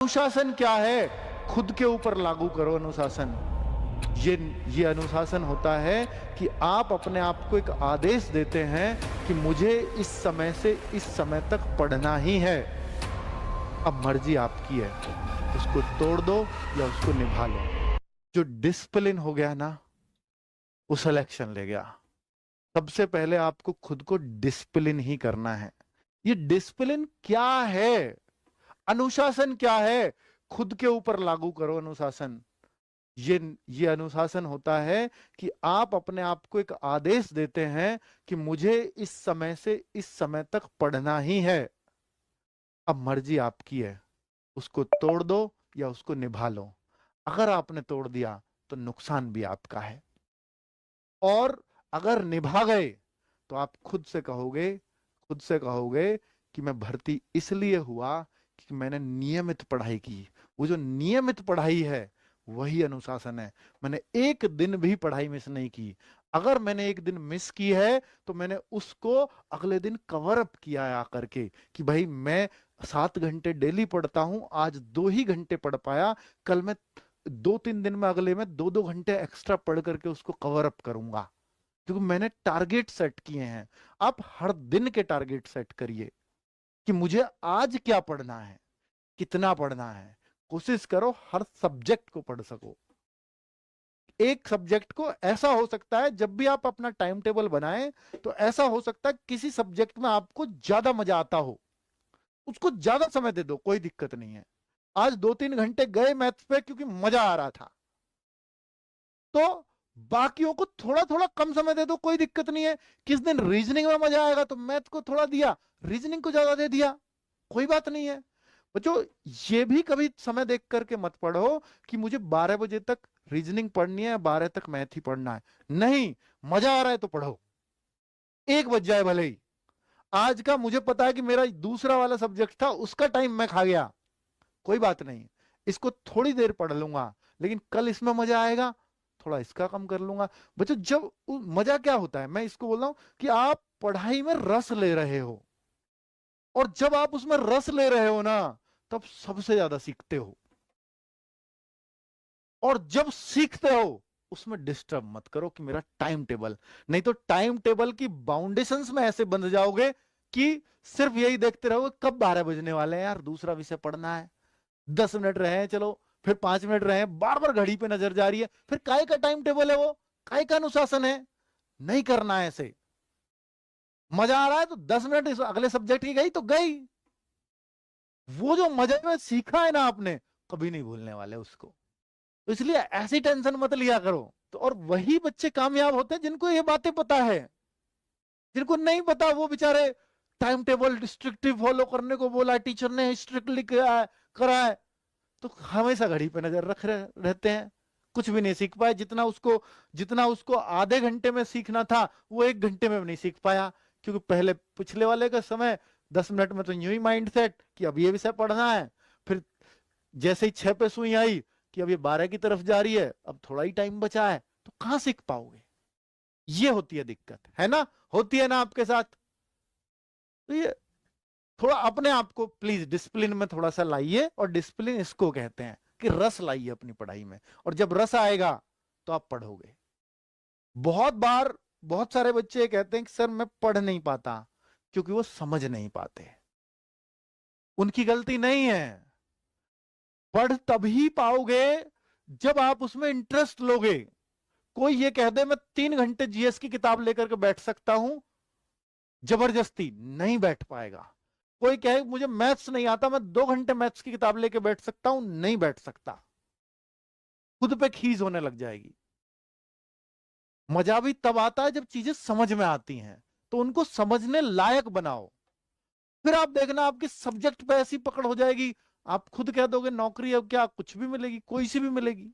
अनुशासन क्या है? खुद के ऊपर लागू करो अनुशासन। ये अनुशासन होता है कि आप अपने आप को एक आदेश देते हैं कि मुझे इस समय से इस समय तक पढ़ना ही है। अब मर्जी आपकी है, उसको तोड़ दो या उसको निभा लो। जो डिसिप्लिन हो गया ना, वो सिलेक्शन ले गया। सबसे पहले आपको खुद को डिसिप्लिन ही करना है। ये डिसिप्लिन क्या है? अनुशासन क्या है? खुद के ऊपर लागू करो अनुशासन। ये अनुशासन होता है कि आप अपने आप को एक आदेश देते हैं कि मुझे इस समय से इस समय तक पढ़ना ही है। अब मर्जी आपकी है, उसको तोड़ दो या उसको निभा लो। अगर आपने तोड़ दिया तो नुकसान भी आपका है, और अगर निभा गए तो आप खुद से कहोगे कि मैं भर्ती इसलिए हुआ कि मैंने नियमित पढ़ाई की। वो जो नियमित पढ़ाई है वही अनुशासन है। मैंने एक दिन भी पढ़ाई मिस नहीं की। अगर मैंने एक दिन मिस की है तो मैंने उसको अगले दिन कवर अप किया है आकर के, कि भाई मैं 7 घंटे डेली पढ़ता हूं, आज 2 ही घंटे पढ़ पाया, कल मैं 2-3 दिन में, अगले में 2-2 घंटे एक्स्ट्रा पढ़ करके उसको कवर अप करूंगा, क्योंकि मैंने टारगेट सेट किए हैं। आप हर दिन के टारगेट सेट करिए कि मुझे आज क्या पढ़ना है, कितना पढ़ना है। कोशिश करो हर सब्जेक्ट को पढ़ सको। एक सब्जेक्ट को ऐसा हो सकता है, जब भी आप अपना टाइम टेबल बनाएं तो ऐसा हो सकता है किसी सब्जेक्ट में आपको ज्यादा मजा आता हो, उसको ज्यादा समय दे दो, कोई दिक्कत नहीं है। आज 2-3 घंटे गए मैथ्स पे क्योंकि मजा आ रहा था, तो बाकियों को थोड़ा थोड़ा कम समय दे दो, कोई दिक्कत नहीं है। किस दिन रीजनिंग में मजा आएगा तो मैथ को थोड़ा दिया, रीजनिंग को ज्यादा दे दिया, कोई बात नहीं है। बच्चों, ये भी कभी समय देख करके मत पढ़ो कि मुझे 12 बजे तक रीजनिंग पढ़नी है, 12 तक मैथ ही पढ़ना है। नहीं, मजा आ रहा है तो पढ़ो, 1 बज जाए भले ही। आज का मुझे पता है कि मेरा दूसरा वाला सब्जेक्ट था, उसका टाइम मैं खा गया, कोई बात नहीं, इसको थोड़ी देर पढ़ लूंगा, लेकिन कल इसमें मजा आएगा, थोड़ा इसका कम कर लूंगा। बच्चों, जब मजा क्या होता है, मैं इसको बोल रहा हूं कि आप पढ़ाई में रस ले रहे हो, और जब आप उसमें रस ले रहे हो ना, तब सबसे ज्यादा सीखते हो। और जब सीखते हो उसमें डिस्टर्ब मत करो कि मेरा टाइम टेबल, नहीं तो टाइम टेबल की बाउंडेशंस में ऐसे बंध जाओगे कि सिर्फ यही देखते रहोगे कब 12 बजने वाले हैं, यार दूसरा विषय पढ़ना है, 10 मिनट रहे हैं, चलो फिर 5 मिनट रहे हैं, बार बार घड़ी पे नजर जा रही है। फिर काय का टाइम टेबल है वो, काय का अनुशासन है? नहीं करना है ऐसे। मजा आ रहा है तो 10 मिनट इस अगले सब्जेक्ट की गई तो गई। वो जो मजे में सीखा है ना आपने, कभी नहीं भूलने वाले उसको। तो इसलिए ऐसी टेंशन मत लिया करो। तो और वही बच्चे कामयाब होते हैं जिनको ये बातें पता है। जिनको नहीं पता वो बेचारे टाइम टेबल स्ट्रिक्टली फॉलो करने को बोला, टीचर ने स्ट्रिक्टली करा है, तो हमेशा घड़ी पे नजर रख रहते हैं, कुछ भी नहीं सीख पाए। जितना उसको आधे घंटे में सीखना था वो 1 घंटे में नहीं सीख पाया, क्योंकि पहले पिछले वाले का समय 10 मिनट में तो यूं ही माइंड सेट कि अब ये विषय पढ़ना है, फिर जैसे ही 6 पे सुई आई कि अब ये 12 की तरफ जा रही है, अब थोड़ा ही टाइम बचा है, तो कहां सीख पाओगे? ये होती है दिक्कत, है ना? होती है ना आपके साथ? तो ये थोड़ा अपने आप को प्लीज डिसिप्लिन में थोड़ा सा लाइए, और डिसिप्लिन इसको कहते हैं कि रस लाइए अपनी पढ़ाई में, और जब रस आएगा तो आप पढ़ोगे। बहुत बार बहुत सारे बच्चे कहते हैं कि सर मैं पढ़ नहीं पाता, क्योंकि वो समझ नहीं पाते। उनकी गलती नहीं है। पढ़ तभी पाओगे जब आप उसमें इंटरेस्ट लोगे। कोई ये कह दे मैं 3 घंटे जीएस की किताब लेकर के बैठ सकता हूं, जबरदस्ती नहीं बैठ पाएगा। कोई कहे मुझे मैथ्स नहीं आता, मैं 2 घंटे मैथ्स की किताब लेकर बैठ सकता हूं, नहीं बैठ सकता, खुद पे खीज होने लग जाएगी। मजा भी तब आता है जब चीजें समझ में आती हैं, तो उनको समझने लायक बनाओ। फिर आप देखना आपकी सब्जेक्ट पे ऐसी पकड़ हो जाएगी, आप खुद कह दोगे नौकरी अब क्या कुछ भी मिलेगी, कोई सी भी मिलेगी।